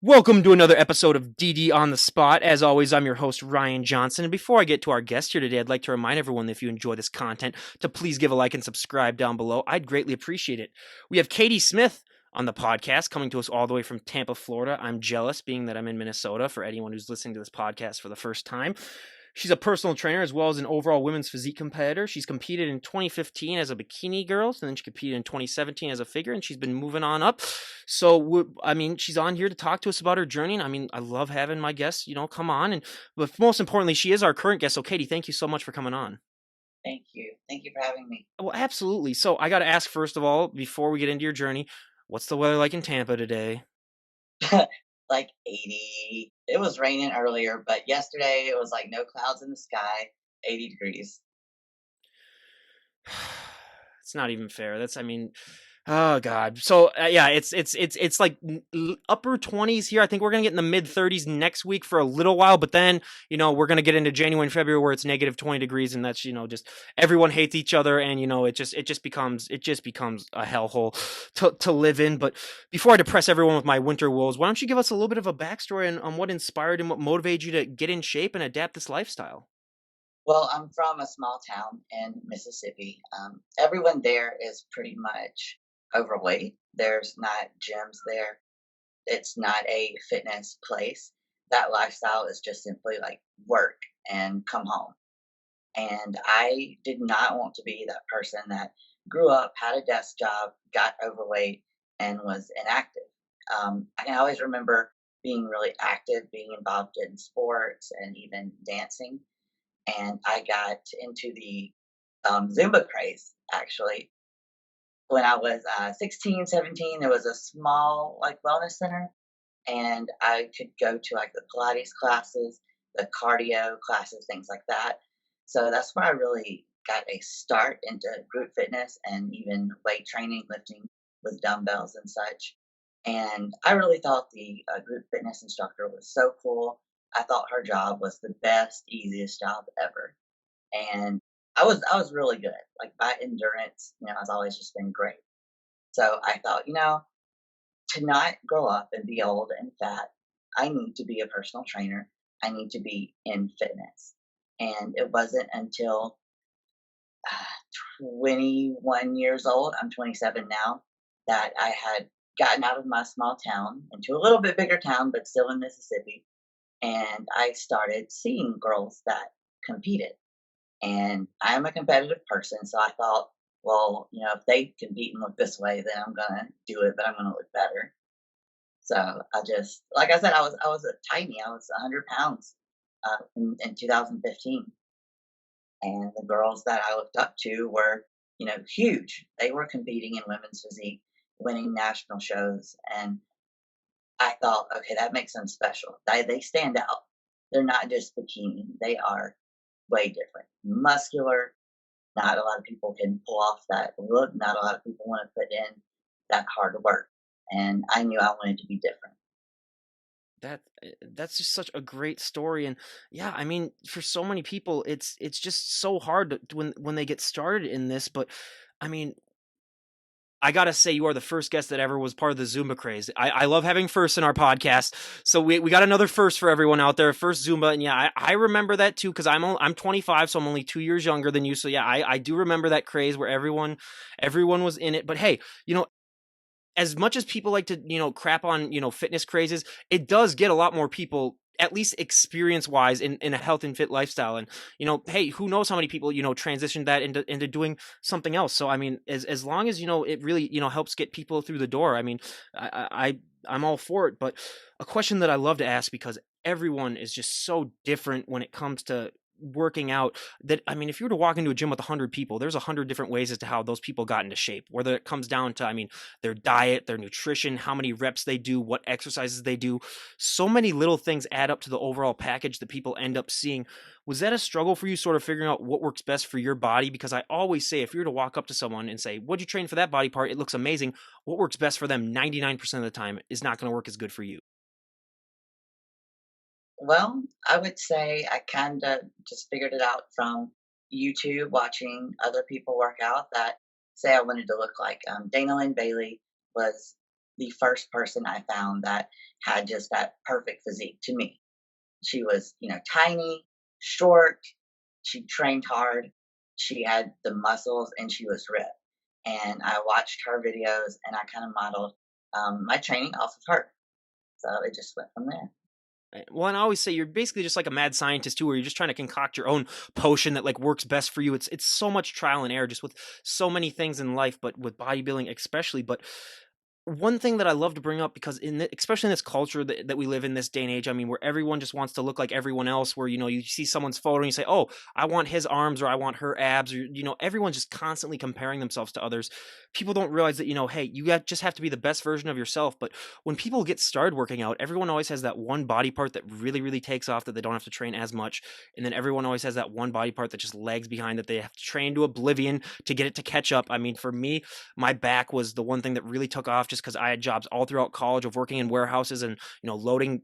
Welcome to another episode of DD on the Spot. As always, I'm your host, Ryan Johnson. And before I get to our guest here today, I'd like to remind everyone that if you enjoy this content, to please give a like and subscribe down below. I'd greatly appreciate it. We have Katie Smith on the podcast, coming to us all the way from Tampa, Florida. I'm jealous, being that I'm in Minnesota, for anyone who's listening to this podcast for the first time. She's a personal trainer as well as an overall women's physique competitor. She's competed in 2015 as a bikini girl, and then she competed in 2017 as a figure, and she's been moving on up. So, she's on here to talk to us about her journey. And I love having my guests, come on. But most importantly, she is our current guest. So, Katie, thank you so much for coming on. Thank you. Thank you for having me. Well, absolutely. So, I got to ask, first of all, before we get into your journey, what's the weather like in Tampa today? Like 80. It was raining earlier, but yesterday it was like no clouds in the sky, 80 degrees. It's not even fair. Oh God. So yeah, it's like upper 20s here. I think we're gonna get in the mid 30s next week for a little while, but then we're gonna get into January and February where it's negative 20 degrees, and that's just everyone hates each other, and it just becomes a hellhole to live in. But before I depress everyone with my winter woes, why don't you give us a little bit of a backstory on what inspired and what motivated you to get in shape and adapt this lifestyle? Well, I'm from a small town in Mississippi. Everyone there is pretty much overweight. There's not gyms there. It's not a fitness place. That lifestyle is just simply like work and come home. And I did not want to be that person that grew up, had a desk job, got overweight, and was inactive. I can always remember being really active, being involved in sports and even dancing. And I got into the Zumba craze actually when I was 16, 17. There was a small like wellness center, and I could go to like the Pilates classes, the cardio classes, things like that. So that's where I really got a start into group fitness and even weight training, lifting with dumbbells and such. And I really thought the group fitness instructor was so cool. I thought her job was the best, easiest job ever. And I was really good. Like by endurance, I've always just been great. So I thought, to not grow up and be old and fat, I need to be a personal trainer. I need to be in fitness. And it wasn't until 21 years old, I'm 27 now, that I had gotten out of my small town into a little bit bigger town, but still in Mississippi. And I started seeing girls that competed. And I'm a competitive person. So I thought, well, if they compete and look this way, then I'm going to do it, but I'm going to look better. So I just, like I said, I was a tiny. I was 100 pounds in 2015, and the girls that I looked up to were, huge. They were competing in women's physique, winning national shows, and I thought, okay, that makes them special. They stand out. They're not just bikini. They are way different. Muscular. Not a lot of people can pull off that look. Not a lot of people want to put in that hard work. And I knew I wanted to be different. That's just such a great story. And yeah, for so many people it's just so hard when they get started in this. But I mean, I gotta say, you are the first guest that ever was part of the Zumba craze. I love having firsts in our podcast, so we got another first for everyone out there. First Zumba, and yeah, I remember that too because I'm 25, so I'm only 2 years younger than you. So yeah, I do remember that craze where everyone was in it. But hey, as much as people like to, crap on, fitness crazes, it does get a lot more people, at least experience wise, in a health and fit lifestyle. And, hey, who knows how many people, transition that into doing something else. So, as long as, it really, helps get people through the door. I'm all for it. But a question that I love to ask, because everyone is just so different when it comes to working out, that if you were to walk into a gym with 100 people, there's 100 different ways as to how those people got into shape, whether it comes down to their diet, their nutrition, how many reps they do, what exercises they do. So many little things add up to the overall package that people end up seeing. Was that a struggle for you, sort of figuring out what works best for your body? Because I always say, if you were to walk up to someone and say, what'd you train for that body part, it looks amazing, what works best for them 99% of the time is not going to work as good for you. Well, I would say I kind of just figured it out from YouTube, watching other people work out that say I wanted to look like Dana Lynn Bailey was the first person I found that had just that perfect physique to me. She was, tiny, short, she trained hard, she had the muscles, and she was ripped. And I watched her videos and I kind of modeled my training off of her. So it just went from there. Well, and I always say you're basically just like a mad scientist too, where you're just trying to concoct your own potion that like works best for you. It's so much trial and error, just with so many things in life, but with bodybuilding especially. But one thing that I love to bring up because especially in this culture that we live in this day and age, I mean, where everyone just wants to look like everyone else, where you see someone's photo and you say, "Oh, I want his arms or I want her abs," or everyone's just constantly comparing themselves to others. People don't realize that hey, just have to be the best version of yourself. But when people get started working out, everyone always has that one body part that really really takes off that they don't have to train as much, and then everyone always has that one body part that just lags behind that they have to train to oblivion to get it to catch up. I mean, for me, my back was the one thing that really took off just because I had jobs all throughout college of working in warehouses and loading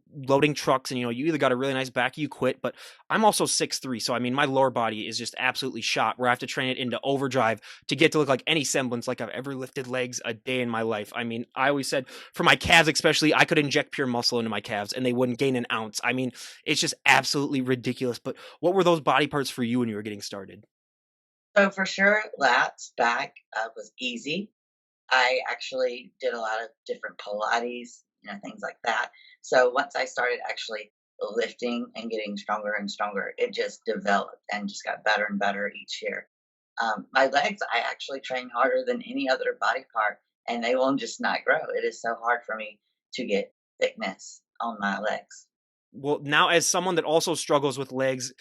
trucks, and you either got a really nice back or you quit. But I'm also 6'3", so I mean my lower body is just absolutely shot where I have to train it into overdrive to get to look like any semblance like I've ever lifted legs a day in my life. I mean, I always said for my calves especially, I could inject pure muscle into my calves and they wouldn't gain an ounce. I mean, it's just absolutely ridiculous. But what were those body parts for you when you were getting started? So for sure, lats, back was easy. I actually did a lot of different Pilates, things like that. So once I started actually lifting and getting stronger and stronger, it just developed and just got better and better each year. My legs, I actually train harder than any other body part, and they will just not grow. It is so hard for me to get thickness on my legs. Well, now as someone that also struggles with legs,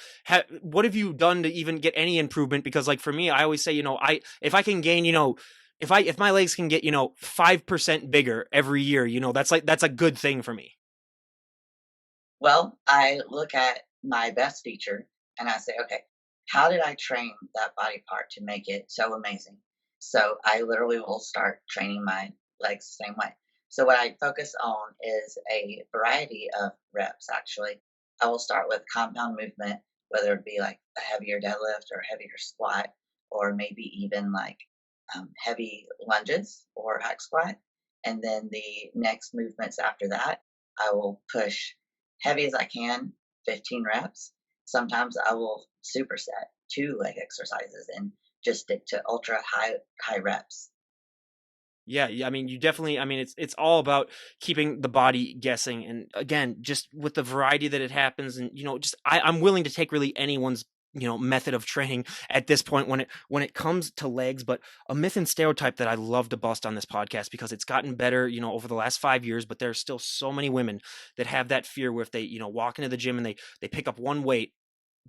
what have you done to even get any improvement? Because like for me, I always say, I if I can gain, if my legs can get, 5% bigger every year, that's a good thing for me. Well, I look at my best feature and I say, okay, how did I train that body part to make it so amazing? So I literally will start training my legs the same way. So what I focus on is a variety of reps, actually. I will start with compound movement, whether it be like a heavier deadlift or heavier squat, or maybe even like heavy lunges or hack squat. And then the next movements after that, I will push heavy as I can, 15 reps. Sometimes I will superset 2 leg exercises and just stick to ultra high reps. Yeah, yeah. I mean, you definitely. I mean, it's all about keeping the body guessing, and again, just with the variety that it happens, and just I'm willing to take really anyone's method of training at this point when it comes to legs. But a myth and stereotype that I love to bust on this podcast because it's gotten better, over the last 5 years. But there's still so many women that have that fear where if they walk into the gym and they pick up one weight,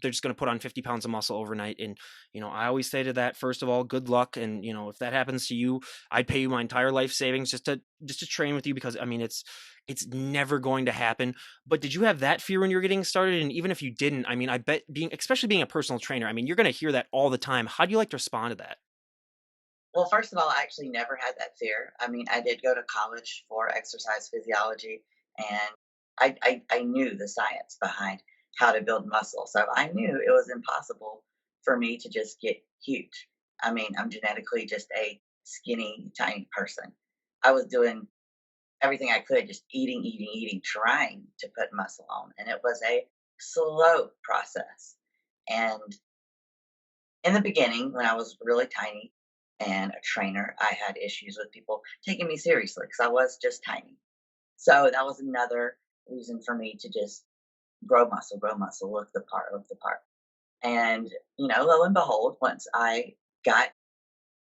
they're just going to put on 50 pounds of muscle overnight. And I always say to that, first of all, good luck. And if that happens to you, I'd pay you my entire life savings just to train with you, because I mean it's never going to happen. But did you have that fear when you were getting started? And even if you didn't, I mean, I bet especially being a personal trainer, I mean, you're going to hear that all the time. How do you like to respond to that? Well, first of all, I actually never had that fear. I mean, I did go to college for exercise physiology, and I knew the science behind how to build muscle. So I knew it was impossible for me to just get huge. I mean, I'm genetically just a skinny, tiny person. I was doing everything I could, just eating, eating, eating, trying to put muscle on. And it was a slow process. And in the beginning, when I was really tiny and a trainer, I had issues with people taking me seriously because I was just tiny. So that was another reason for me to just grow muscle, look the part, look the part. And, lo and behold, once I got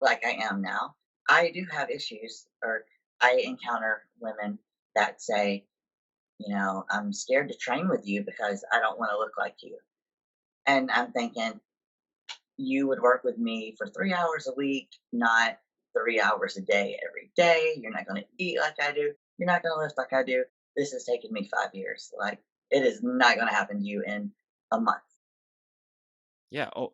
like I am now, I do have issues, or I encounter women that say, I'm scared to train with you because I don't want to look like you. And I'm thinking, you would work with me for 3 hours a week, not 3 hours a day every day. You're not going to eat like I do. You're not going to lift like I do. This has taken me 5 years. Like, it is not going to happen to you in a month. Yeah. Oh,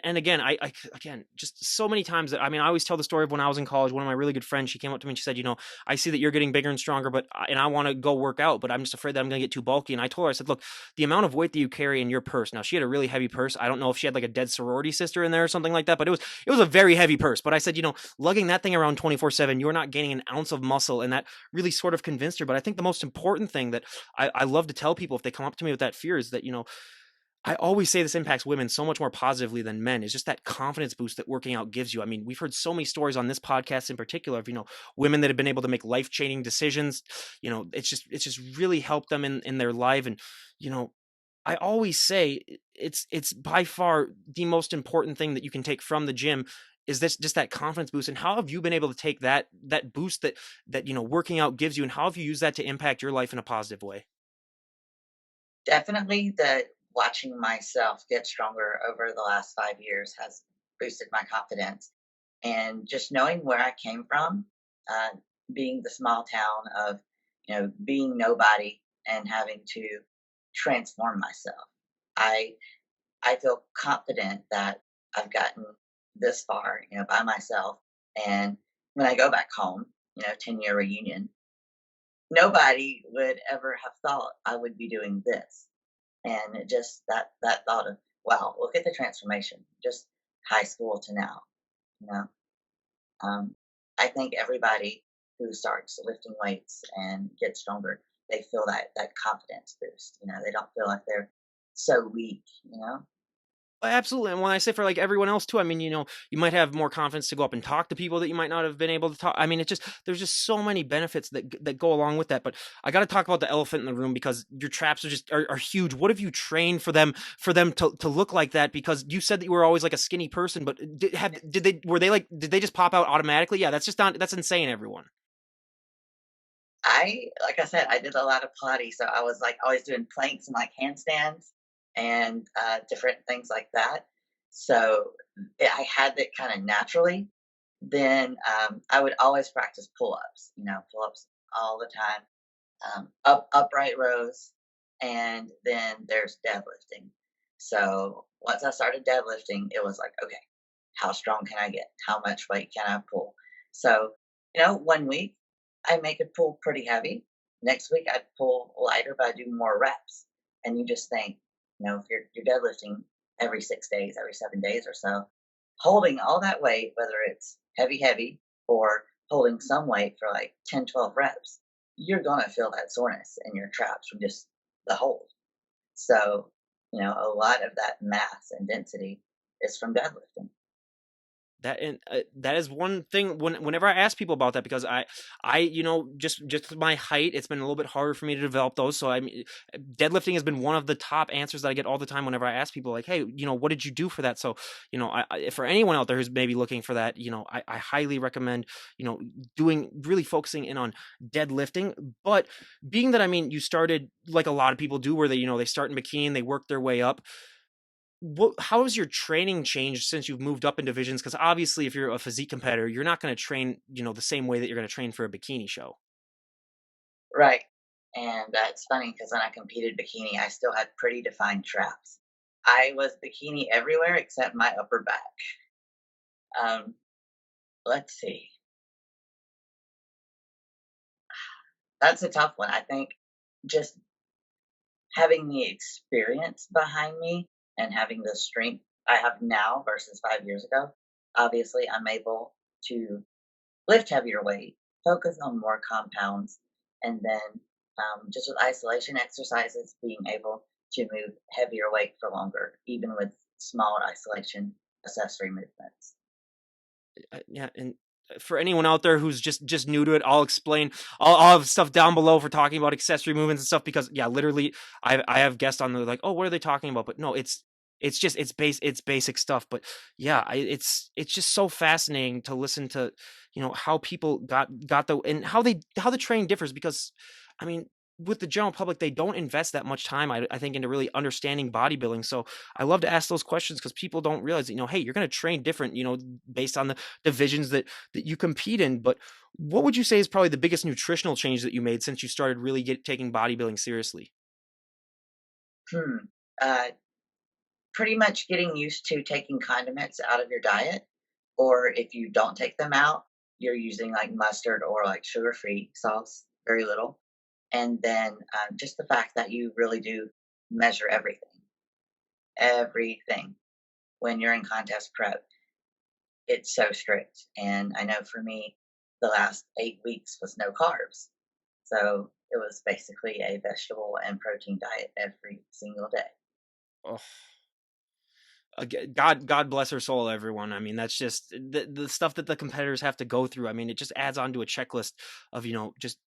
and again, again, just so many times that, I mean, I always tell the story of when I was in college. One of my really good friends, she came up to me and she said, I see that you're getting bigger and stronger, and I want to go work out, but I'm just afraid that I'm going to get too bulky. And I told her, I said, look, the amount of weight that you carry in your purse. Now, she had a really heavy purse. I don't know if she had like a dead sorority sister in there or something like that, but it was a very heavy purse. But I said, lugging that thing around 24/7, you're not gaining an ounce of muscle, and that really sort of convinced her. But I think the most important thing that I love to tell people if they come up to me with that fear is that, I always say this impacts women so much more positively than men, is just that confidence boost that working out gives you. I mean, we've heard so many stories on this podcast in particular of, women that have been able to make life-changing decisions. It's just really helped them in their life. And, you know, I always say it's by far the most important thing that you can take from the gym is this, just that confidence boost. And how have you been able to take that boost that working out gives you, and how have you used that to impact your life in a positive way? Definitely that watching myself get stronger over the last 5 years has boosted my confidence. And just knowing where I came from, uh, being the small town of, being nobody and having to transform myself. I I feel confident that I've gotten this far, by myself. And when I go back home, 10-year reunion, nobody would ever have thought I would be doing this. And it just that thought of, wow, look at the transformation, just high school to now, you know. Um, I think everybody who starts lifting weights and gets stronger, they feel that confidence boost. They don't feel like they're so weak. Absolutely, and when I say for, like, everyone else too, I mean, you might have more confidence to go up and talk to people that you might not have been able to talk. I mean, there's just so many benefits that go along with that. But I got to talk about the elephant in the room, because your traps are huge. What have you trained for them to look like that? Because you said that you were always like a skinny person, but did they just pop out automatically? Yeah, that's insane, everyone. Like I said, I did a lot of Pilates, so I was like always doing planks and like handstands and different things like that. So I had that kind of naturally. Then I would always practice pull-ups, pull-ups all the time, upright rows, and then there's deadlifting. So once I started deadlifting, it was like, okay, how strong can I get? How much weight can I pull? So, one week I make it pull pretty heavy. Next week I'd pull lighter, but I do more reps. And you just think, if you're deadlifting every 6 days, every 7 days or so, holding all that weight, whether it's heavy, or holding some weight for like 10, 12 reps, you're going to feel that soreness in your traps from just the hold. So, a lot of that mass and density is from deadlifting. That is one thing whenever I ask people about that, because just my height, it's been a little bit harder for me to develop those. So I mean, deadlifting has been one of the top answers that I get all the time whenever I ask people, like, hey, what did you do for that? So for anyone out there who's maybe looking for that, I highly recommend doing, really focusing in on deadlifting. But being that, I mean, you started like a lot of people do, where they start in bikini and they work their way up. How has your training changed since you've moved up in divisions? Because obviously, if you're a physique competitor, you're not going to train, the same way that you're going to train for a bikini show. Right. And that's funny because when I competed bikini, I still had pretty defined traps. I was bikini everywhere except my upper back. Um, let's see. That's a tough one. I think just having the experience behind me and having the strength I have now versus 5 years ago, obviously I'm able to lift heavier weight, focus on more compounds, and then just with isolation exercises, being able to move heavier weight for longer, even with smaller isolation accessory movements. Yeah, and for anyone out there who's just new to it, I'll explain. I'll have stuff down below for talking about accessory movements and stuff, because yeah, literally, I have guests on there like, oh, what are they talking about? But no, it's basic stuff. But yeah, it's just so fascinating to listen to, how people got the, and how the training differs, because I mean, with the general public, they don't invest that much time, I think, into really understanding bodybuilding. So I love to ask those questions, because people don't realize that, hey, you're going to train different, based on the divisions that you compete in. But what would you say is probably the biggest nutritional change that you made since you started really taking bodybuilding seriously? Hmm. Uh, pretty much getting used to taking condiments out of your diet, or if you don't take them out, you're using like mustard or like sugar-free sauce, very little. And then just the fact that you really do measure everything, everything when you're in contest prep. It's so strict. And I know for me, the last 8 weeks was no carbs. So it was basically a vegetable and protein diet every single day. Oh, God bless her soul, everyone. I mean, that's just the stuff that the competitors have to go through. I mean, it just adds on to a checklist of, just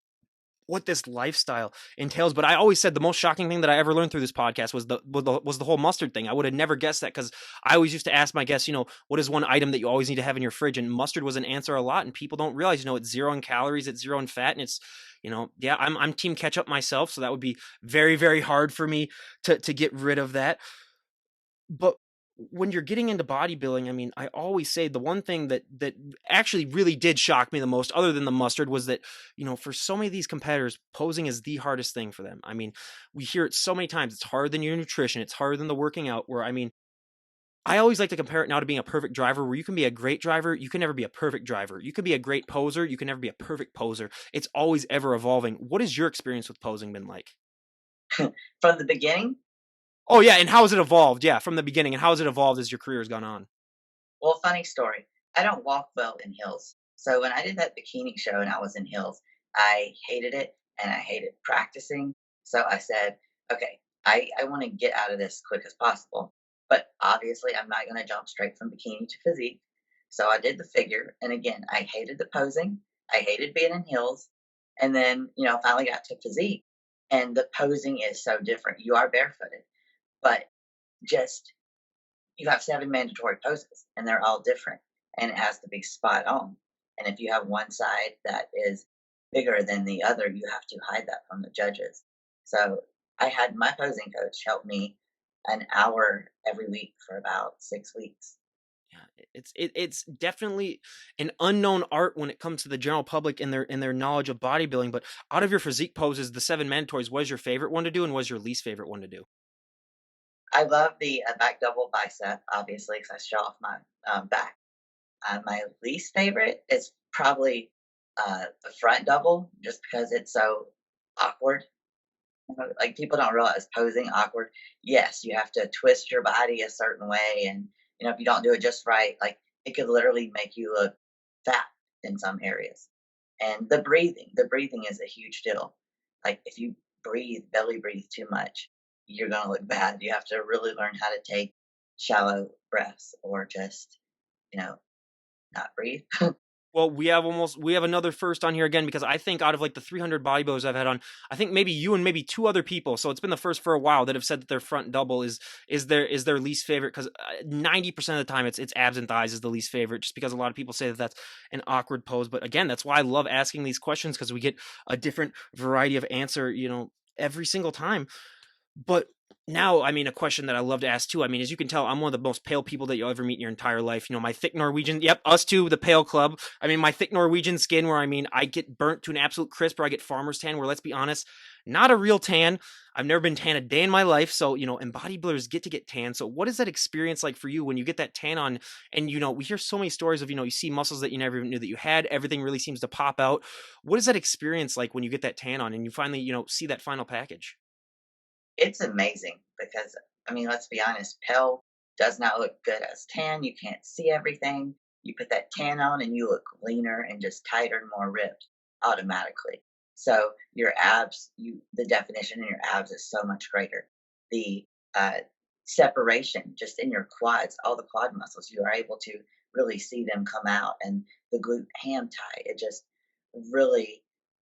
what this lifestyle entails. But I always said the most shocking thing that I ever learned through this podcast was the whole mustard thing. I would have never guessed that, because I always used to ask my guests, what is one item that you always need to have in your fridge? And mustard was an answer a lot, and people don't realize, it's 0 in calories, it's 0 in fat, and it's, yeah, I'm team ketchup myself, so that would be very, very hard for me to get rid of that. But when you're getting into bodybuilding, I mean, I always say the one thing that actually really did shock me the most, other than the mustard, was that, for so many of these competitors, posing is the hardest thing for them. I mean, we hear it so many times. It's harder than your nutrition. It's harder than the working out. Where, I mean, I always like to compare it now to being a perfect driver, where you can be a great driver, you can never be a perfect driver. You can be a great poser, you can never be a perfect poser. It's always ever evolving. What has your experience with posing been like? From the beginning, Oh yeah, and how has it evolved? Yeah, from the beginning, and how has it evolved as your career has gone on? well, funny story. I don't walk well in heels. So when I did that bikini show and I was in heels, I hated it and I hated practicing. So I said, okay, I want to get out of this quick as possible. But obviously, I'm not going to jump straight from bikini to physique. So I did the figure. And again, I hated the posing. I hated being in heels. And then, finally got to physique. And the posing is so different. You are barefooted, but just you have 7 mandatory poses and they're all different and it has to be spot on. And if you have one side that is bigger than the other, you have to hide that from the judges. So I had my posing coach help me an hour every week for about 6 weeks. Yeah, it's definitely an unknown art when it comes to the general public and their knowledge of bodybuilding. But out of your physique poses, the 7 mandatories, what is your favorite one to do, and what is your least favorite one to do? I love the back double bicep, obviously, because I show off my back. My least favorite is probably the front double, just because it's so awkward. Like, people don't realize posing awkward. Yes, you have to twist your body a certain way, and, if you don't do it just right, like, it could literally make you look fat in some areas. And the breathing is a huge deal. Like, if you belly breathe too much, you're gonna look bad. You have to really learn how to take shallow breaths or just, you know, not breathe. Well, we have another first on here again, because I think out of like the 300 bodybuilders I've had on, I think maybe you and maybe two other people. So it's been the first for a while that have said that their front double is their least favorite, because 90% of the time it's abs and thighs is the least favorite, just because a lot of people say that that's an awkward pose. But again, that's why I love asking these questions, because we get a different variety of answer, every single time. But now, I mean, a question that I love to ask too. I mean, as you can tell, I'm one of the most pale people that you'll ever meet in your entire life. My thick Norwegian, yep, us too, the pale club. I mean, my thick Norwegian skin, where, I mean, I get burnt to an absolute crisp, or I get farmer's tan, where, let's be honest, not a real tan. I've never been tan a day in my life. So, and bodybuilders get tan. So what is that experience like for you when you get that tan on? And, we hear so many stories of, you see muscles that you never even knew that you had. Everything really seems to pop out. What is that experience like when you get that tan on and you finally, see that final package? It's amazing because, I mean, let's be honest, pale does not look good as tan. You can't see everything. You put that tan on and you look leaner and just tighter and more ripped automatically. So your abs, the definition in your abs is so much greater. The uh, separation just in your quads, all the quad muscles, you are able to really see them come out, and the glute ham tie, it just really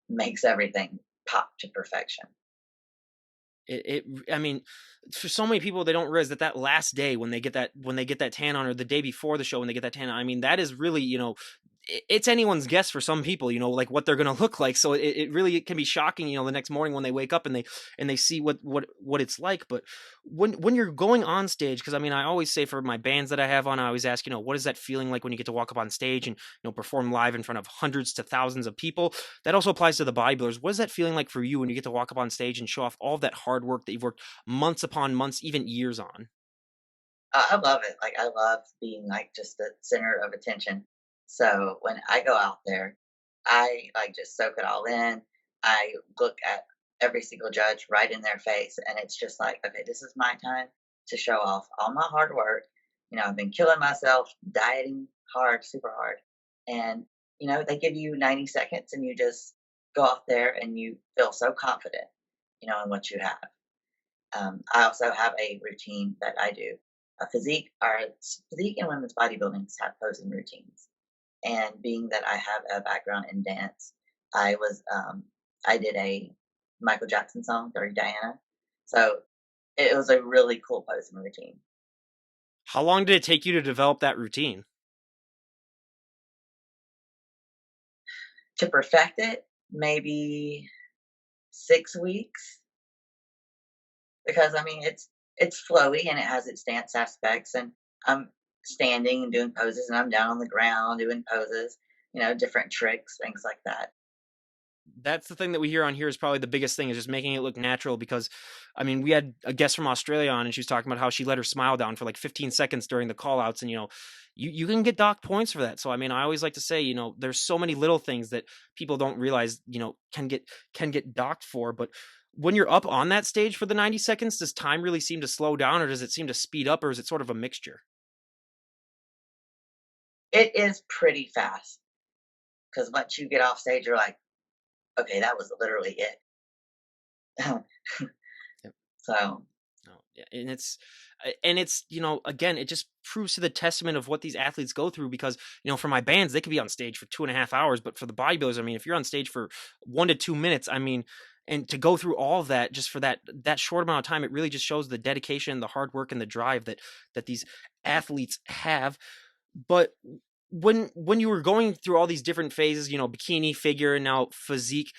makes everything pop to perfection. I mean, for so many people, they don't realize that that last day when they get that tan on, or the day before the show when they get that tan on, I mean, that is really, it's anyone's guess for some people, like what they're gonna look like. So it really, it can be shocking, the next morning when they wake up and they see what it's like. But when you're going on stage, because I mean, I always say for my bands that I have on, I always ask, what is that feeling like when you get to walk up on stage and perform live in front of hundreds to thousands of people? That also applies to the bodybuilders. What is that feeling like for you when you get to walk up on stage and show off all of that hard work that you've worked months upon months, even years on? I love it. Like, I love being, like, just the center of attention. So, when I go out there, I, like, just soak it all in. I look at every single judge right in their face, and it's just like, "Okay, this is my time to show off all my hard work." I've been killing myself, dieting hard, super hard, and, they give you 90 seconds, and you just go out there and you feel so confident, in what you have. I also have a routine that I do. Physique and women's bodybuilding have posing routines. And being that I have a background in dance, I did a Michael Jackson song, Dirty Diana. So it was a really cool posing routine. How long did it take you to develop that routine? To perfect it, maybe 6 weeks, because I mean it's flowy and it has its dance aspects, and I'm standing and doing poses, and I'm down on the ground doing poses, different tricks, things like that. That's the thing that we hear on here is probably the biggest thing is just making it look natural because I mean we had a guest from Australia on and she was talking about how she let her smile down for like 15 seconds during the call outs and you can get docked points for that. So I mean I always like to say, there's so many little things that people don't realize, can get docked for, but when you're up on that stage for the 90 seconds, does time really seem to slow down or does it seem to speed up or is it sort of a mixture? It is pretty fast because once you get off stage, you're like, okay, that was literally it. So No, yeah, and it's again, it just proves to the testament of what these athletes go through because for my bands they could be on stage for 2.5 hours, but for the bodybuilders, I mean, if you're on stage for 1 to 2 minutes, I mean, and to go through all of that just for that short amount of time, it really just shows the dedication, the hard work, and the drive that these athletes have. But when you were going through all these different phases, bikini, figure, and now physique,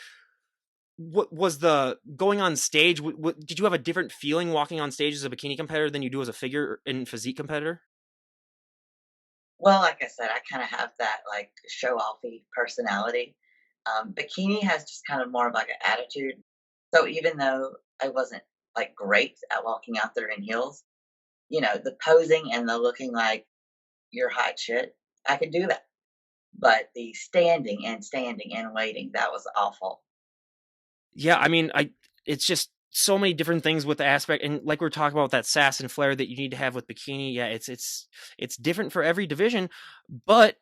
what was the going on stage? Did you have a different feeling walking on stage as a bikini competitor than you do as a figure and physique competitor? well, like I said, I kind of have that like show offy personality. Bikini has just kind of more of like an attitude. So even though I wasn't like great at walking out there in heels, the posing and the looking like you're hot shit, I could do that. But the standing and waiting, that was awful. Yeah, I mean, it's just so many different things with the aspect, and like we are talking about that sass and flair that you need to have with bikini. Yeah, it's different for every division, but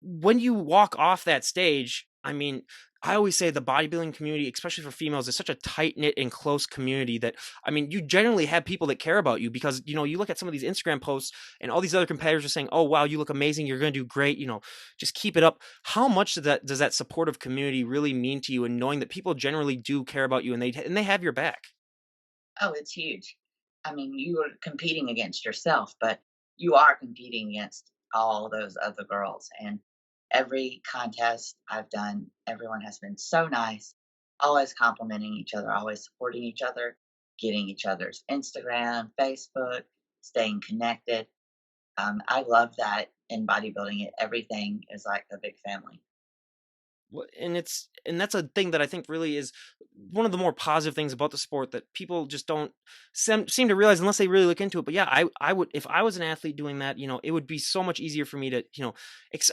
when you walk off that stage, I mean, I always say the bodybuilding community, especially for females, is such a tight knit and close community that I mean, you generally have people that care about you because you look at some of these Instagram posts and all these other competitors are saying, "Oh wow, you look amazing, you're going to do great, just keep it up." How much does that supportive community really mean to you, and knowing that people generally do care about you and they have your back? Oh, it's huge. I mean, you are competing against yourself, but you are competing against all those other girls. And every contest I've done, everyone has been so nice, always complimenting each other, always supporting each other, getting each other's Instagram, Facebook, staying connected. I love that in bodybuilding. Everything is like a big family. And that's a thing that I think really is one of the more positive things about the sport that people just don't seem to realize unless they really look into it. But yeah, I would if I was an athlete doing that, it would be so much easier for me to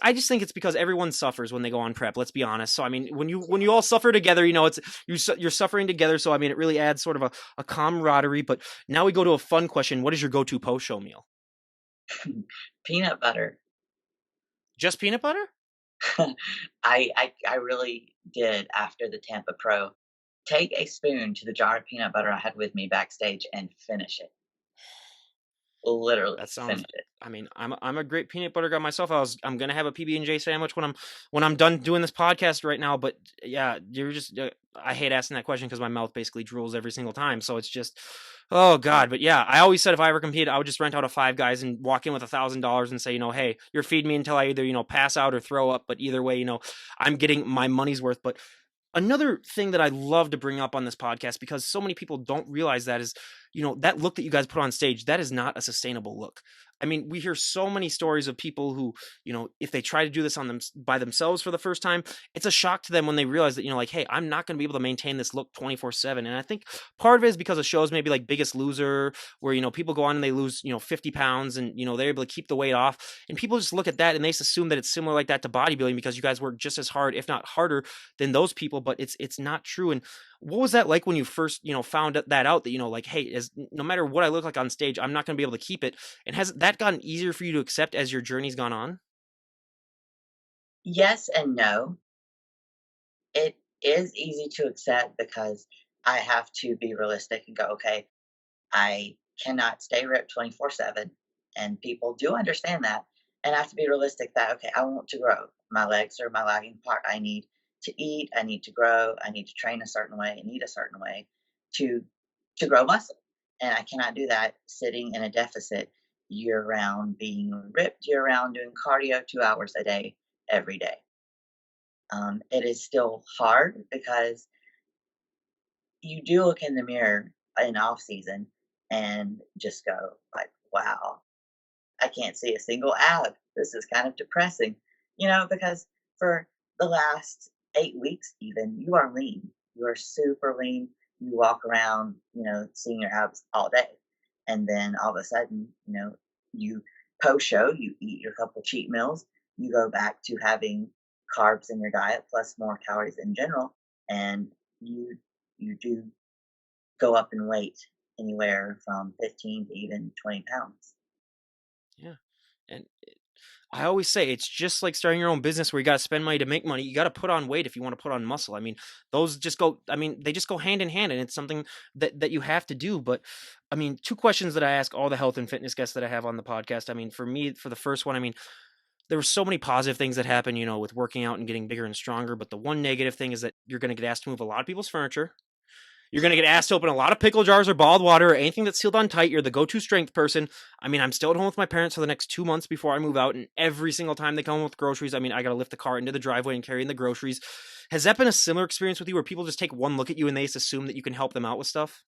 I just think it's because everyone suffers when they go on prep. Let's be honest. So I mean, when you all suffer together, it's you're suffering together. So I mean, it really adds sort of a camaraderie. But now we go to a fun question: what is your go-to post show meal? Peanut butter. Just peanut butter? I really did after the Tampa Pro take a spoon to the jar of peanut butter I had with me backstage and finish it. That Literally sounds. finish it. I mean, I'm a great peanut butter guy myself. I'm gonna have a PB&J sandwich when I'm done doing this podcast right now. But yeah, you're just I hate asking that question because my mouth basically drools every single time. So it's just oh god. But yeah, I always said if I ever competed, I would just rent out a Five Guys and walk in with $1,000 and say, hey, you're feeding me until I either pass out or throw up. But either way, I'm getting my money's worth. But another thing that I love to bring up on this podcast because so many people don't realize that is, that look that you guys put on stage, that is not a sustainable look. I mean, we hear so many stories of people who, if they try to do this on them by themselves for the first time, it's a shock to them when they realize that, like, hey, I'm not going to be able to maintain this look 24/7. And I think part of it is because of shows maybe like Biggest Loser, where, people go on and they lose, 50 pounds and, they're able to keep the weight off. And people just look at that and they just assume that it's similar like that to bodybuilding because you guys work just as hard, if not harder, than those people. But it's not true. And what was that like when you first, found that out that, like, hey, no matter what I look like on stage, I'm not going to be able to keep it. And has that gotten easier for you to accept as your journey's gone on? Yes and no. It is easy to accept because I have to be realistic and go, okay, I cannot stay ripped 24/7, and people do understand that, and I have to be realistic that, okay, I want to grow. My legs are my lagging part. I need to eat, I need to grow, I need to train a certain way and eat a certain way to grow muscle, and I cannot do that sitting in a deficit year round, being ripped year round, doing cardio 2 hours a day, every day. It is still hard because you do look in the mirror in off season and just go like, "Wow, I can't see a single ab. This is kind of depressing." Because for the last 8 weeks even, you are lean. You are super lean. You walk around, seeing your abs all day. And then all of a sudden, you post show, you eat your couple cheat meals, you go back to having carbs in your diet plus more calories in general, and you do go up in weight anywhere from 15 to even 20 pounds. Yeah. And I always say it's just like starting your own business where you got to spend money to make money. You got to put on weight if you want to put on muscle. I mean, they just go hand in hand and it's something that you have to do. But I mean, two questions that I ask all the health and fitness guests that I have on the podcast. I mean, for me, for the first one, I mean, there were so many positive things that happen, with working out and getting bigger and stronger. But the one negative thing is that you're going to get asked to move a lot of people's furniture. You're going to get asked to open a lot of pickle jars or bottled water or anything that's sealed on tight. You're the go to strength person. I mean, I'm still at home with my parents for the next 2 months before I move out. And every single time they come home with groceries, I mean, I got to lift the car into the driveway and carry in the groceries. Has that been a similar experience with you where people just take one look at you and they just assume that you can help them out with stuff?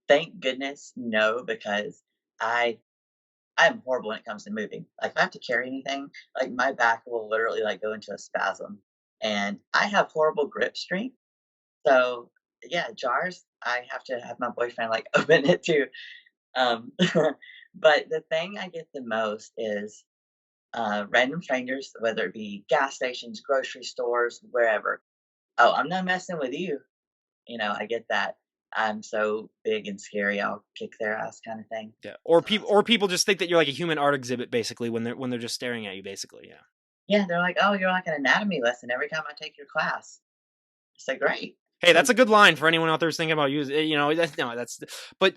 Thank goodness, no, because I I'm horrible when it comes to moving. Like, if I have to carry anything, like, my back will literally, like, go into a spasm, and I have horrible grip strength, so, yeah, jars, I have to have my boyfriend, like, open it too, um, but the thing I get the most is, random strangers, whether it be gas stations, grocery stores, wherever. "Oh, I'm not messing with you." I get that. "I'm so big and scary, I'll kick their ass," kinda thing. Yeah. Or people just think that you're like a human art exhibit basically when they're just staring at you basically. Yeah. Yeah, they're like, "Oh, you're like an anatomy lesson every time I take your class." I said, "Great." Hey, that's a good line for anyone out there who's thinking about using. That's no, that's. But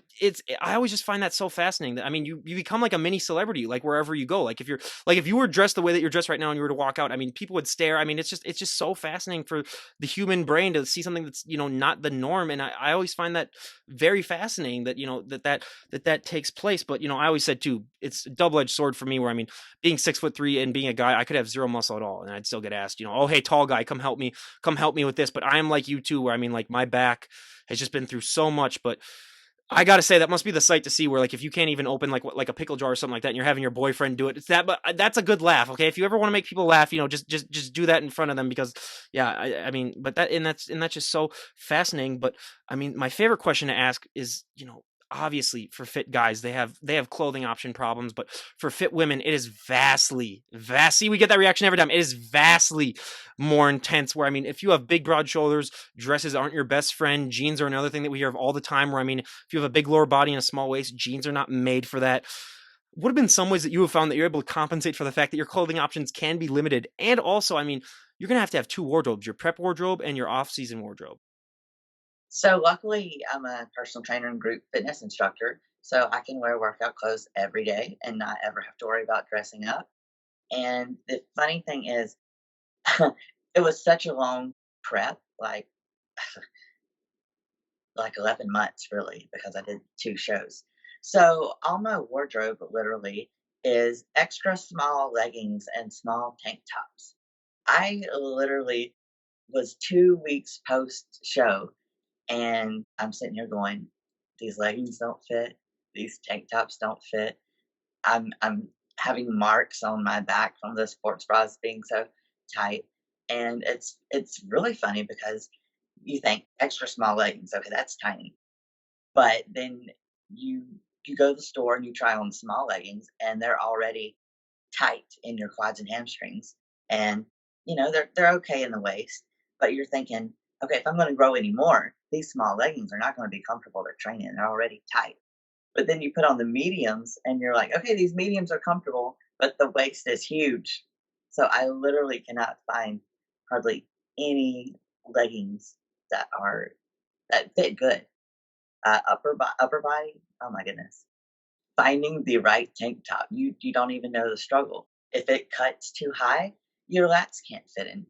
I always just find that so fascinating. That I mean, you become like a mini celebrity, like wherever you go. Like if you were dressed the way that you're dressed right now and you were to walk out, I mean, people would stare. I mean, it's just so fascinating for the human brain to see something that's not the norm. And I always find that very fascinating that that takes place. But I always said too, it's a double edged sword for me. Where I mean, being 6'3" and being a guy, I could have zero muscle at all, and I'd still get asked, oh hey, tall guy, come help me with this. But I'm like you too, where I mean, like my back has just been through so much. But I gotta say that must be the sight to see where like if you can't even open like a pickle jar or something like that and you're having your boyfriend do it, it's that. But that's a good laugh. Okay, if you ever want to make people laugh, just do that in front of them because yeah, I mean, but that's just so fascinating. But I mean, my favorite question to ask is, obviously for fit guys they have clothing option problems, but for fit women it is vastly, we get that reaction every time, it is vastly more intense. Where I mean, if you have big broad shoulders, dresses aren't your best friend. Jeans are another thing that we hear of all the time, where I mean, if you have a big lower body and a small waist, jeans are not made for that. What have been some ways that you have found that you're able to compensate for the fact that your clothing options can be limited? And also, I mean, you're gonna have two wardrobes, your prep wardrobe and your off-season wardrobe. So, luckily, I'm a personal trainer and group fitness instructor, so I can wear workout clothes every day and not ever have to worry about dressing up. And the funny thing is, it was such a long prep, like 11 months really, because I did 2 shows. So, all my wardrobe literally is extra small leggings and small tank tops. I literally was 2 weeks post-show, and I'm sitting here going, "These leggings don't fit, these tank tops don't fit." I'm having marks on my back from the sports bras being so tight, and it's really funny because you think extra small leggings, okay, that's tiny, but then you you go to the store and you try on small leggings, and they're already tight in your quads and hamstrings, and they're okay in the waist, but you're thinking, okay, if I'm going to grow any more, these small leggings are not going to be comfortable to train in. They're already tight. But then you put on the mediums and you're like, okay, these mediums are comfortable, but the waist is huge. So I literally cannot find hardly any leggings that fit good. Upper body, oh my goodness. Finding the right tank top, you don't even know the struggle. If it cuts too high, your lats can't fit in.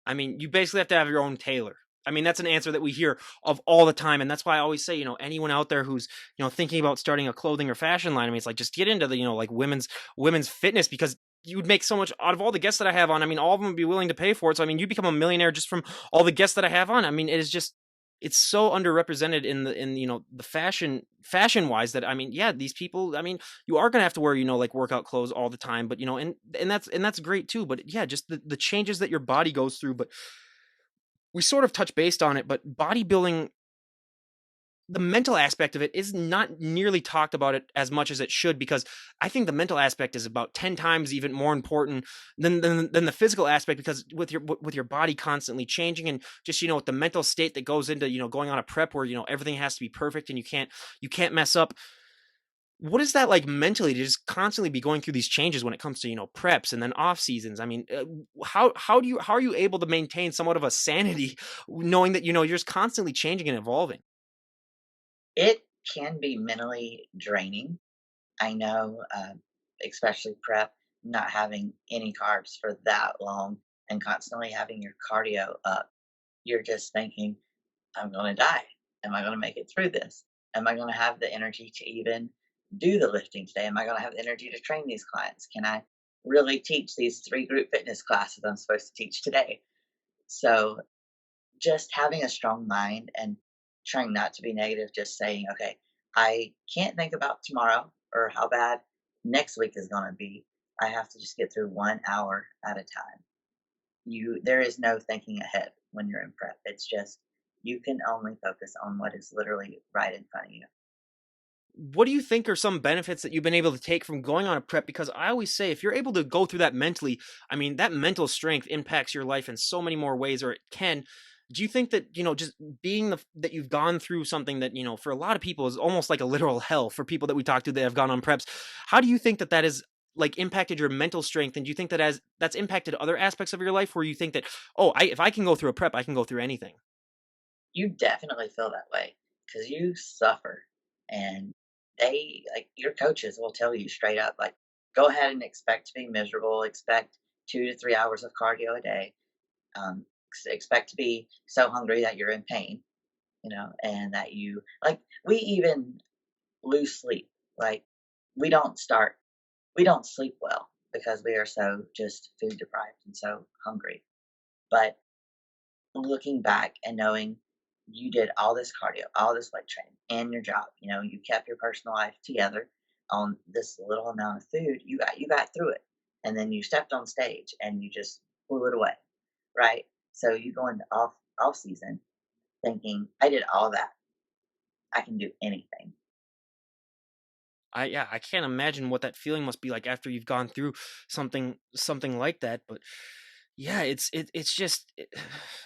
I mean, you basically have to have your own tailor. I mean, that's an answer that we hear of all the time, and that's why I always say, anyone out there who's, thinking about starting a clothing or fashion line, I mean, it's like just get into the, like women's fitness because you would make so much out of all the guests that I have on. I mean, all of them would be willing to pay for it. So I mean, you become a millionaire just from all the guests that I have on. I mean, it is just it's so underrepresented in the fashion wise that I mean, yeah, these people, I mean, you are gonna have to wear, like workout clothes all the time, but and that's great too. But yeah, just the changes that your body goes through. But we sort of touch based on it, but bodybuilding, the mental aspect of it is not nearly talked about it as much as it should because I think the mental aspect is about 10 times even more important than the physical aspect because with your body constantly changing and just with the mental state that goes into going on a prep where everything has to be perfect and you can't mess up. What is that like mentally to just constantly be going through these changes when it comes to preps and then off seasons? I mean, how are you able to maintain somewhat of a sanity knowing that you're just constantly changing and evolving? It can be mentally draining. I know, especially prep, not having any carbs for that long and constantly having your cardio up. You're just thinking, I'm going to die. Am I going to make it through this? Am I going to have the energy to even do the lifting today? Am I going to have the energy to train these clients? Can I really teach these three group fitness classes I'm supposed to teach today? So just having a strong mind and trying not to be negative, just saying, okay, I can't think about tomorrow or how bad next week is going to be. I have to just get through 1 hour at a time. There is no thinking ahead when you're in prep. It's just you can only focus on what is literally right in front of you. What do you think are some benefits that you've been able to take from going on a prep? Because I always say, if you're able to go through that mentally, I mean, that mental strength impacts your life in so many more ways, or it can. Do you think that, just being that you've gone through something that, for a lot of people is almost like a literal hell for people that we talk to that have gone on preps? How do you think that has like impacted your mental strength? And do you think that that's impacted other aspects of your life where you think that, oh, if I can go through a prep, I can go through anything? You definitely feel that way because you suffer, and your coaches will tell you straight up, like, go ahead and expect to be miserable, expect 2 to 3 hours of cardio a day, expect to be so hungry that you're in pain, and that we even lose sleep. Like, we don't start, we don't sleep well because we are so just food deprived and so hungry. But looking back and knowing you did all this cardio, all this weight training, and your job, you kept your personal life together on this little amount of food, you got through it. And then you stepped on stage and you just blew it away, right? So you go into off season thinking, I did all that. I can do anything. Yeah, I can't imagine what that feeling must be like after you've gone through something like that. But yeah, it's just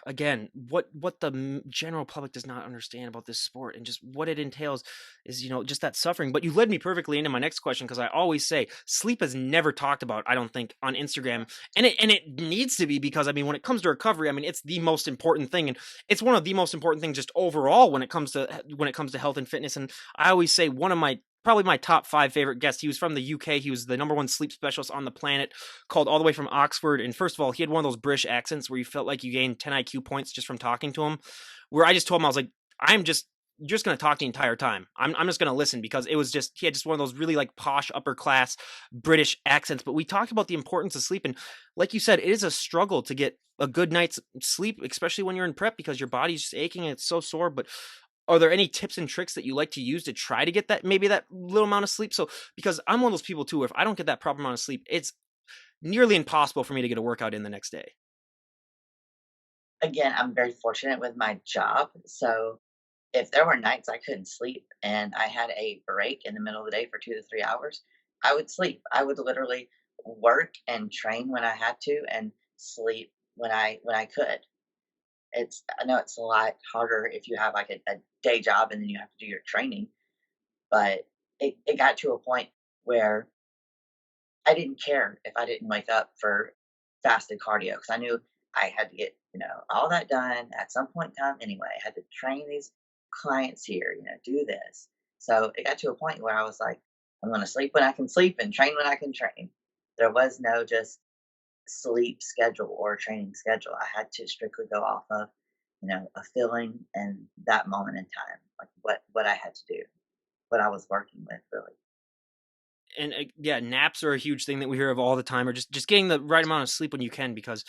again what the general public does not understand about this sport and just what it entails is just that suffering. But you led me perfectly into my next question because I always say sleep is never talked about. I don't think on Instagram, and it needs to be because I mean when it comes to recovery, I mean it's the most important thing, and it's one of the most important things just overall when it comes to health and fitness. And I always say one of my probably my top 5 favorite guests. He was from the UK. He was the number 1 sleep specialist on the planet, called all the way from Oxford. And first of all, he had one of those British accents where you felt like you gained 10 IQ points just from talking to him. Where I just told him, I was like, you're just going to talk the entire time. I'm just going to listen because he had just one of those really like posh upper class British accents. But we talked about the importance of sleep. And like you said, it is a struggle to get a good night's sleep, especially when you're in prep because your body's just aching and it's so sore. But are there any tips and tricks that you like to use to try to get that maybe that little amount of sleep? So because I'm one of those people too, if I don't get that proper amount of sleep, it's nearly impossible for me to get a workout in the next day. Again, I'm very fortunate with my job, so if there were nights I couldn't sleep and I had a break in the middle of the day for 2 to 3 hours, I would sleep. I would literally work and train when I had to and sleep when I could. I know it's a lot harder if you have, like, a day job and then you have to do your training, but it got to a point where I didn't care if I didn't wake up for fasted cardio because I knew I had to get, all that done at some point in time anyway. I had to train these clients here, do this. So it got to a point where I was like, I'm going to sleep when I can sleep and train when I can train. There was no just sleep schedule or training schedule. I had to strictly go off of, a feeling and that moment in time, like what I had to do, what I was working with, really. And yeah, naps are a huge thing that we hear of all the time, or just getting the right amount of sleep when you can, because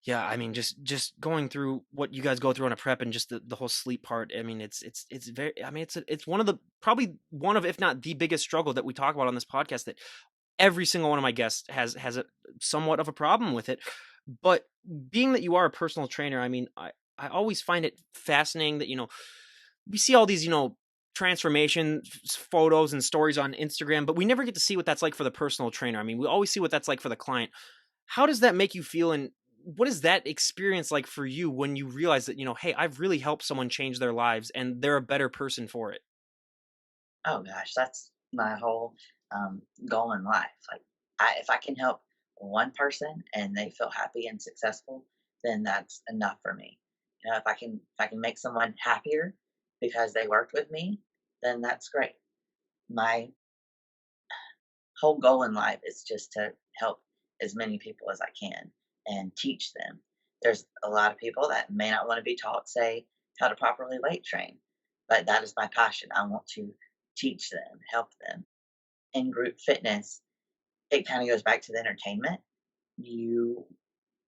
yeah, I mean, just going through what you guys go through on a prep and just the whole sleep part. I mean, it's very. I mean, it's one of the probably one of, if not the biggest struggle that we talk about on this podcast. That every single one of my guests has a somewhat of a problem with it. But being that you are a personal trainer, I mean, I always find it fascinating that we see all these transformation photos and stories on Instagram, but we never get to see what that's like for the personal trainer. I mean, we always see what that's like for the client. How does that make you feel, and what is that experience like for you when you realize that, hey, I've really helped someone change their lives and they're a better person for it? Oh gosh, that's my whole goal in life. Like, if I can help one person and they feel happy and successful, then that's enough for me. If I can make someone happier because they worked with me, then that's great. My whole goal in life is just to help as many people as I can and teach them. There's a lot of people that may not want to be taught, say, how to properly weight train, but that is my passion. I want to teach them, help them. In group fitness, it kind of goes back to the entertainment. You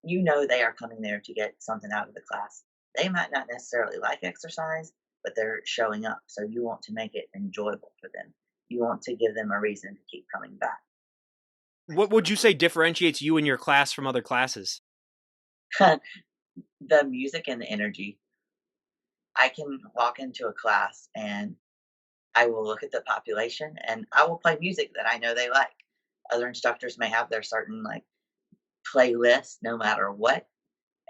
you know they are coming there to get something out of the class. They might not necessarily like exercise, but they're showing up. So you want to make it enjoyable for them. You want to give them a reason to keep coming back. What would you say differentiates you and your class from other classes? The music and the energy. I can walk into a class and I will look at the population and I will play music that I know they like. Other instructors may have their certain like playlist no matter what.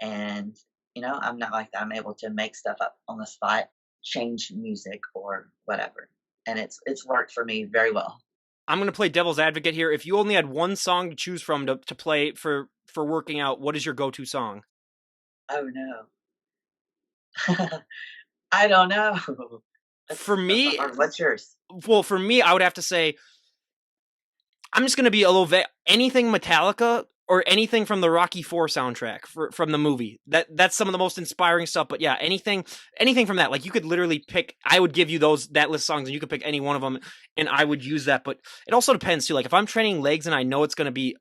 And, I'm not like that. I'm able to make stuff up on the spot, change music or whatever. And it's worked for me very well. I'm going to play devil's advocate here. If you only had one song to choose from to play for working out, what is your go-to song? Oh no. I don't know. For That's a me, hard. What's yours? well, for me, I would have to say I'm just gonna be a little anything Metallica or anything from the Rocky Four soundtrack from the movie. That's some of the most inspiring stuff. But yeah, anything from that. Like you could literally pick. I would give you that list of songs, and you could pick any one of them, and I would use that. But it also depends too. Like if I'm training legs and I know it's gonna be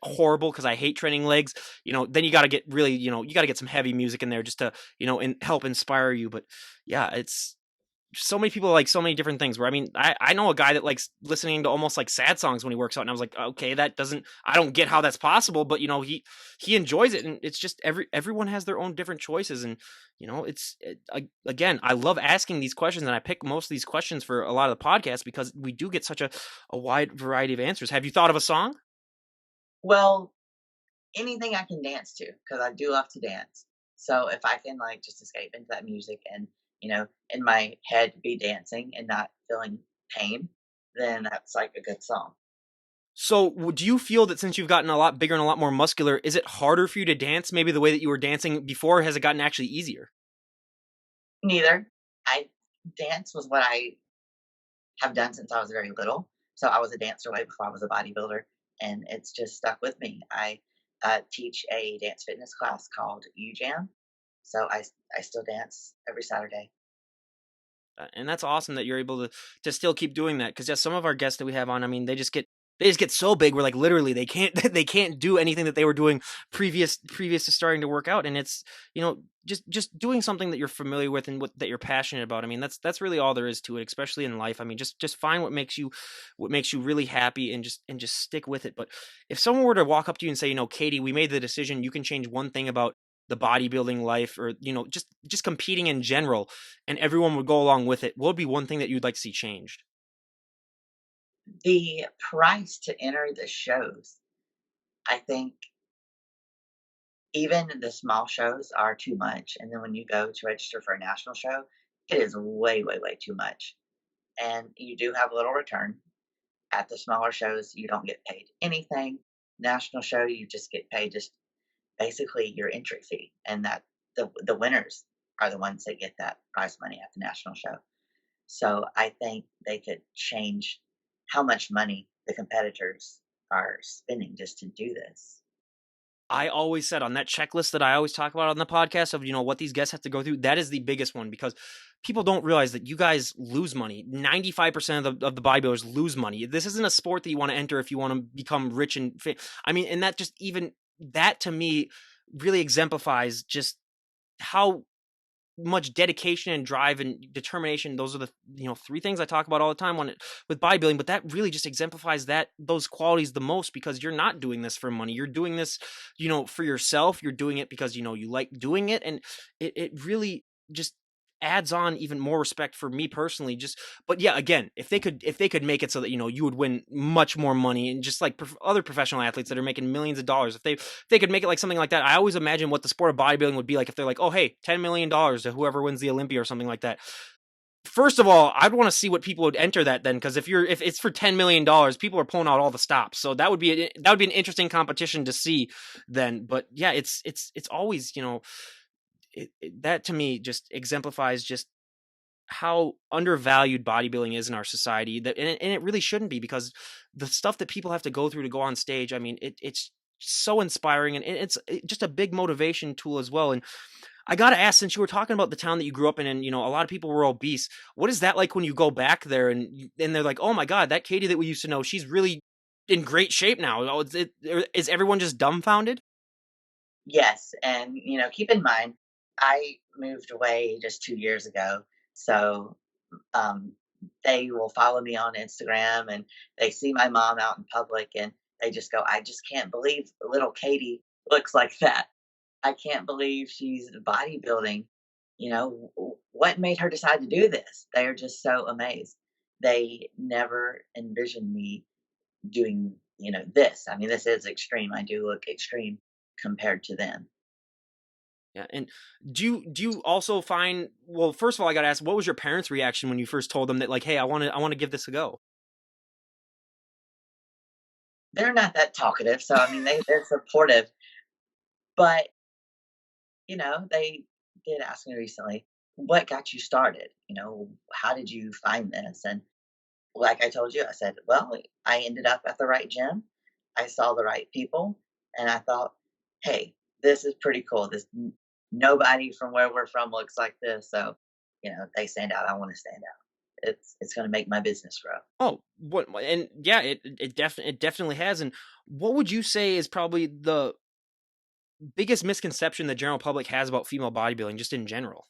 horrible because I hate training legs, then you got to get really, you got to get some heavy music in there just to, and help inspire you. But yeah, it's so many people like so many different things where I mean, I know a guy that likes listening to almost like sad songs when he works out. And I was like, okay, I don't get how that's possible, but he enjoys it. And it's just everyone has their own different choices. And, again, I love asking these questions and I pick most of these questions for a lot of the podcasts because we do get such a wide variety of answers. Have you thought of a song? Well, anything I can dance to because I do love to dance. So if I can like just escape into that music and in my head be dancing and not feeling pain, then that's like a good song. So, do you feel that since you've gotten a lot bigger and a lot more muscular, is it harder for you to dance maybe the way that you were dancing before? Or has it gotten actually easier? Neither. I Dance was what I have done since I was very little. So I was a dancer way before I was a bodybuilder, and it's just stuck with me. I teach a dance fitness class called UJam, so I still dance every Saturday. And that's awesome that you're able to still keep doing that. Because yeah, some of our guests that we have on, I mean, they just get so big. We're like literally they can't they can't do anything that they were doing previous to starting to work out. And it's just doing something that you're familiar with and that you're passionate about. I mean, that's really all there is to it, especially in life. I mean, just find what makes you really happy, and just stick with it. But if someone were to walk up to you and say, Katie, we made the decision, you can change one thing about the bodybuilding life, or just competing in general, and everyone would go along with it, what would be one thing that you'd like to see changed? The price to enter the shows, I think even the small shows are too much, and then when you go to register for a national show, it is way, way, way too much, and you do have little return. At the smaller shows, you don't get paid anything. National show, you just get paid just basically your entry fee, and that the winners are the ones that get that prize money at the national show. So I think they could change how much money the competitors are spending just to do this. I always said on that checklist that I always talk about on the podcast of, what these guests have to go through, that is the biggest one, because people don't realize that you guys lose money. 95% of the bodybuilders lose money. This isn't a sport that you want to enter if you want to become rich and fit. I mean, and that just even that to me really exemplifies just how much dedication and drive and determination. Those are the three things I talk about all the time with bodybuilding. But that really just exemplifies those qualities the most, because you're not doing this for money. You're doing this for yourself. You're doing it because you like doing it, and it really just adds on even more respect for me personally. Just But yeah, again, if they could make it so that you would win much more money, and just like other professional athletes that are making millions of dollars, if they could make it like something like that. I always imagine what the sport of bodybuilding would be like if they're like, oh hey, $10 million to whoever wins the Olympia or something like that. First of all, I'd want to see what people would enter that then, because if it's for $10 million, people are pulling out all the stops. So that would be an interesting competition to see then. But yeah, it's always that to me just exemplifies just how undervalued bodybuilding is in our society, and it really shouldn't be, because the stuff that people have to go through to go on stage, I mean, it's so inspiring, and it's just a big motivation tool as well. And I gotta ask, since you were talking about the town that you grew up in, and a lot of people were obese, what is that like when you go back there and they're like, oh my god, that Katie that we used to know, she's really in great shape now? Is everyone just dumbfounded? Yes, and keep in mind, I moved away just 2 years ago, so um, they will follow me on Instagram and they see my mom out in public and they just go, I just can't believe little Katie looks like that. I can't believe she's bodybuilding. What made her decide to do this? They are just so amazed. They never envisioned me doing, this. I mean, this is extreme. I do look extreme compared to them. Yeah, and do you also find, well, first of all, I gotta ask, what was your parents' reaction when you first told them that, like, hey, I wanna give this a go? They're not that talkative, so I mean, they're supportive, but they did ask me recently, "What got you started? How did you find this?" And like I told you, I said, "Well, I ended up at the right gym. I saw the right people, and I thought, hey, this is pretty cool. Nobody from where we're from looks like this, so they stand out. I want to stand out. It's going to make my business grow." Oh, and yeah, it definitely has. And what would you say is probably the biggest misconception the general public has about female bodybuilding, just in general?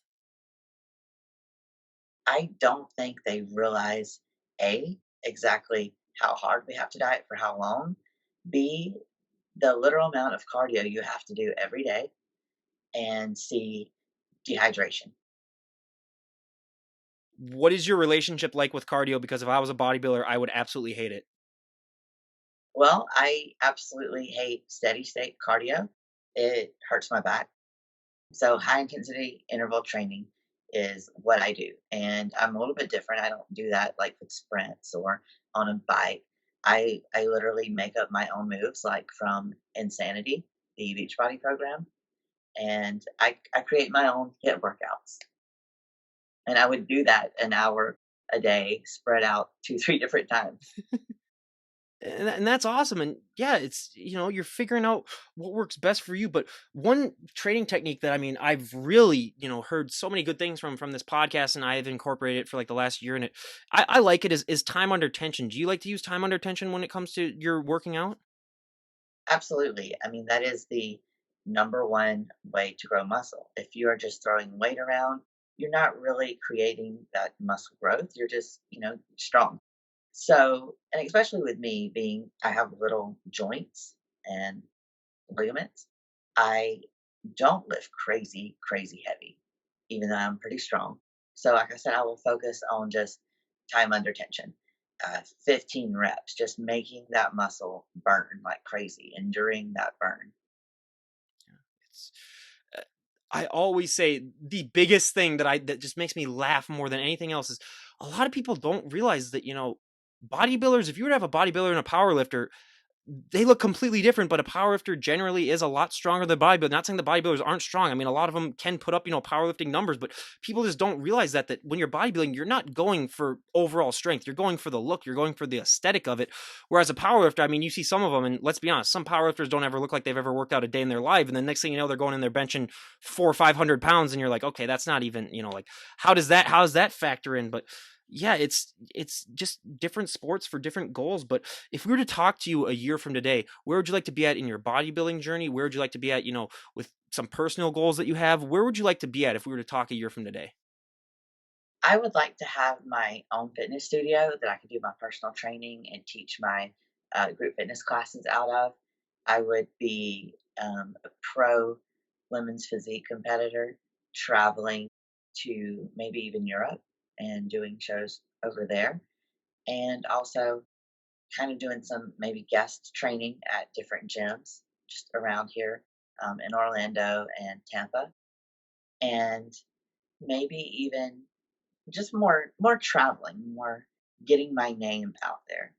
I don't think they realize A, exactly how hard we have to diet for how long, B, the literal amount of cardio you have to do every day, and C, dehydration. What is your relationship like with cardio? Because if I was a bodybuilder, I would absolutely hate it. Well, I absolutely hate steady state cardio. It hurts my back. So high intensity interval training is what I do. And I'm a little bit different. I don't do that like with sprints or on a bike. I literally make up my own moves like from Insanity, the Beachbody program, and I create my own hit workouts. And I would do that an hour a day, spread out 2, 3 different times. And that's awesome. And yeah, it's you're figuring out what works best for you. But one training technique that, I mean, I've really heard so many good things from this podcast, and I've incorporated it for like the last year, and I like it, is time under tension. Do you like to use time under tension when it comes to your working out? Absolutely. I mean, that is the number one way to grow muscle. If you are just throwing weight around, you're not really creating that muscle growth. You're just, strong. So, and especially with me being, I have little joints and ligaments, I don't lift crazy, crazy heavy, even though I'm pretty strong. So, like I said, I will focus on just time under tension, 15 reps, just making that muscle burn like crazy, enduring that burn. It's uh, I always say the biggest thing that just makes me laugh more than anything else is a lot of people don't realize that, bodybuilders, if you were to have a bodybuilder and a power lifter, they look completely different, but a powerlifter generally is a lot stronger than bodybuilder. Not saying the bodybuilders aren't strong. I mean, a lot of them can put up, powerlifting numbers, but people just don't realize that when you're bodybuilding, you're not going for overall strength. You're going for the look. You're going for the aesthetic of it. Whereas a powerlifter, I mean, you see some of them, and let's be honest, some powerlifters don't ever look like they've ever worked out a day in their life. And then next thing you know, they're going in there benching 400 or 500 pounds, and you're like, okay, that's not even, like, how does that factor in? But yeah, it's just different sports for different goals. But if we were to talk to you a year from today, where would you like to be at in your bodybuilding journey? Where would you like to be at, with some personal goals that you have? Where would you like to be at if we were to talk a year from today? I would like to have my own fitness studio that I could do my personal training and teach my group fitness classes out of. I would be a pro women's physique competitor, traveling to maybe even Europe and doing shows over there. And also kind of doing some maybe guest training at different gyms just around here in Orlando and Tampa. And maybe even just more traveling, more getting my name out there,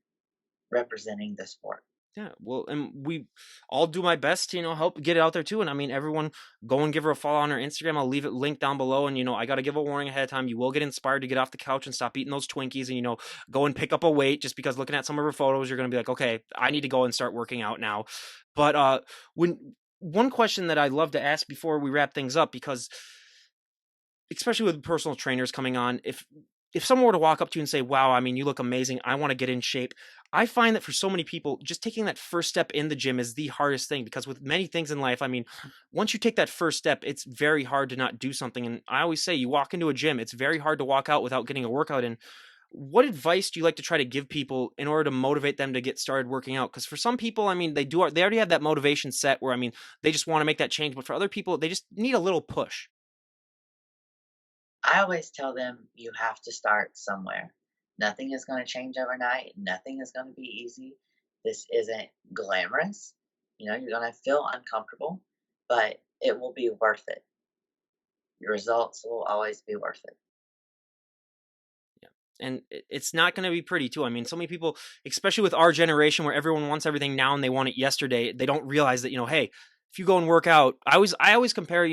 representing the sport. Yeah, well, and I'll do my best to, help get it out there too. And I mean, everyone go and give her a follow on her Instagram. I'll leave it linked down below. And, I got to give a warning ahead of time. You will get inspired to get off the couch and stop eating those Twinkies and, go and pick up a weight just because looking at some of her photos, you're going to be like, okay, I need to go and start working out now. But, when one question that I love to ask before we wrap things up, because especially with personal trainers coming on, if someone were to walk up to you and say, "Wow, I mean, you look amazing. I want to get in shape." I find that for so many people, just taking that first step in the gym is the hardest thing because with many things in life, I mean, once you take that first step, it's very hard to not do something. And I always say, you walk into a gym, it's very hard to walk out without getting a workout in. What advice do you like to try to give people in order to motivate them to get started working out? Because for some people, I mean, they already have that motivation set where I mean, they just want to make that change. But for other people, they just need a little push. I always tell them you have to start somewhere. Nothing is going to change overnight. Nothing is going to be easy. This isn't glamorous. You're going to feel uncomfortable, but it will be worth it. Your results will always be worth it. Yeah. And it's not going to be pretty too. I mean, so many people, especially with our generation where everyone wants everything now and they want it yesterday, they don't realize that, hey, if you go and work out, I always compare,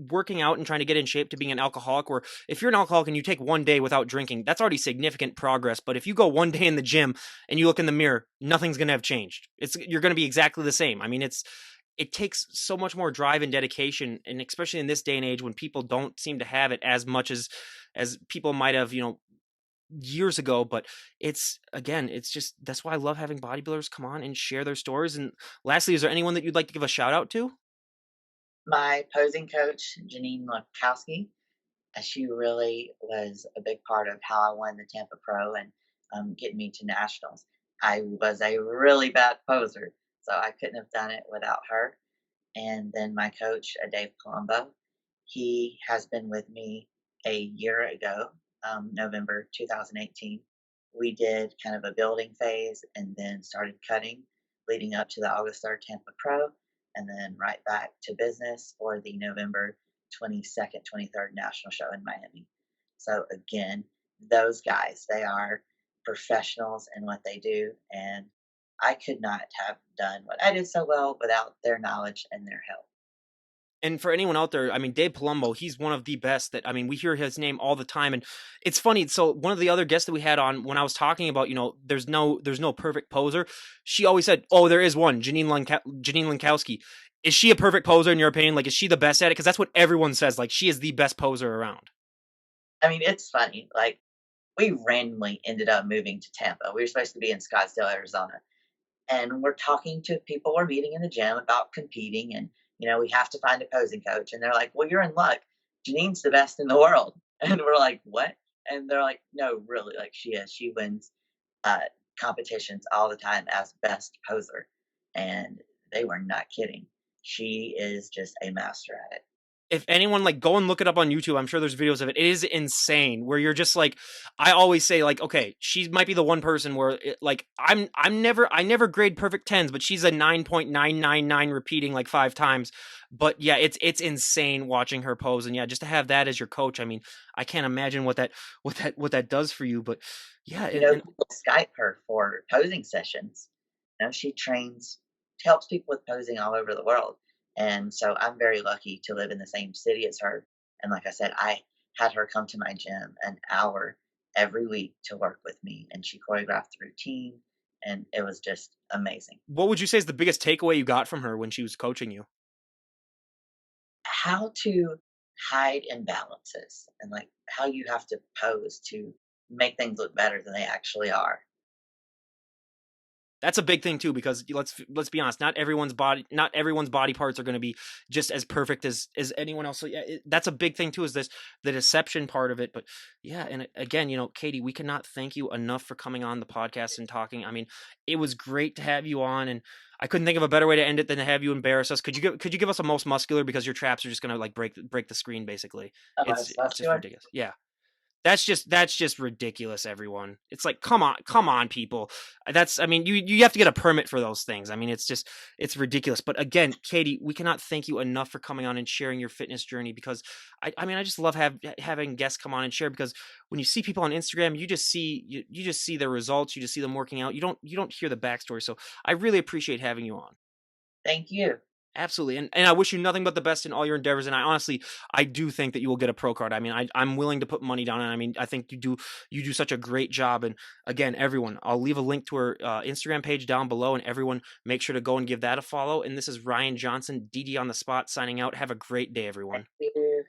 working out and trying to get in shape to being an alcoholic, where if you're an alcoholic and you take one day without drinking, that's already significant progress. But if you go one day in the gym and you look in the mirror, nothing's going to have changed. You're going to be exactly the same. I mean, it takes so much more drive and dedication, and especially in this day and age when people don't seem to have it as much as people might have, years ago. But it's just that's why I love having bodybuilders come on and share their stories. And lastly, is there anyone that you'd like to give a shout out to? My posing coach, Janine Lipkowski, she really was a big part of how I won the Tampa Pro and getting me to nationals. I was a really bad poser, so I couldn't have done it without her. And then my coach, Dave Palumbo, he has been with me a year ago, November 2018. We did kind of a building phase and then started cutting leading up to the August 3rd Tampa Pro, and then right back to business for the November 22nd, 23rd national show in Miami. So, again, those guys, they are professionals in what they do. And I could not have done what I did so well without their knowledge and their help. And for anyone out there, I mean, Dave Palumbo, he's one of the best that, I mean, we hear his name all the time. And it's funny. So one of the other guests that we had on when I was talking about, there's no perfect poser. She always said, oh, there is one, Janine Lankowski. Is she a perfect poser in your opinion? Like, is she the best at it? Cause that's what everyone says. Like, she is the best poser around. I mean, it's funny. Like, we randomly ended up moving to Tampa. We were supposed to be in Scottsdale, Arizona. And we're talking to people we're meeting in the gym about competing. And, we have to find a posing coach. And they're like, well, you're in luck. Janine's the best in the world. And we're like, what? And they're like, no, really, like she is. She wins uh, competitions all the time as best poser. And they were not kidding. She is just a master at it. If anyone, like, go and look it up on YouTube, I'm sure there's videos of it. It is insane where you're just like, I always say, like, okay, she might be the one person where like I never grade perfect tens, but she's a 9.999 repeating like 5 times. But yeah, it's insane watching her pose. And yeah, just to have that as your coach, I mean, I can't imagine what that does for you. But yeah, and People Skype her for posing sessions. She trains, helps people with posing all over the world. And so I'm very lucky to live in the same city as her. And like I said, I had her come to my gym an hour every week to work with me, and she choreographed the routine, and it was just amazing. what would you say is the biggest takeaway you got from her when she was coaching you? How to hide imbalances and like how you have to pose to make things look better than they actually are. That's a big thing too, because let's be honest, not everyone's body parts are going to be just as perfect as anyone else. So yeah, that's a big thing too, is this the deception part of it. But yeah, and again, Katie, we cannot thank you enough for coming on the podcast and talking. I mean, it was great to have you on, and I couldn't think of a better way to end it than to have you embarrass us. Could you give us a most muscular, because your traps are just going to like break the screen basically. Oh, It's just muscular. ridiculous. Yeah. That's just ridiculous, everyone. It's like, come on, people. I mean, you have to get a permit for those things. I mean, it's ridiculous. But again, Katie, we cannot thank you enough for coming on and sharing your fitness journey, because I mean, I just love having guests come on and share, because when you see people on Instagram, you just see their results, you just see them working out. You don't hear the backstory. So I really appreciate having you on. Thank you. Absolutely. And I wish you nothing but the best in all your endeavors. And I do think that you will get a pro card. I mean, I'm willing to put money down. And I mean, I think you do such a great job. And again, everyone, I'll leave a link to her Instagram page down below, and everyone make sure to go and give that a follow. And this is Ryan Johnson, DD on the spot, signing out. Have a great day, Thank everyone. you.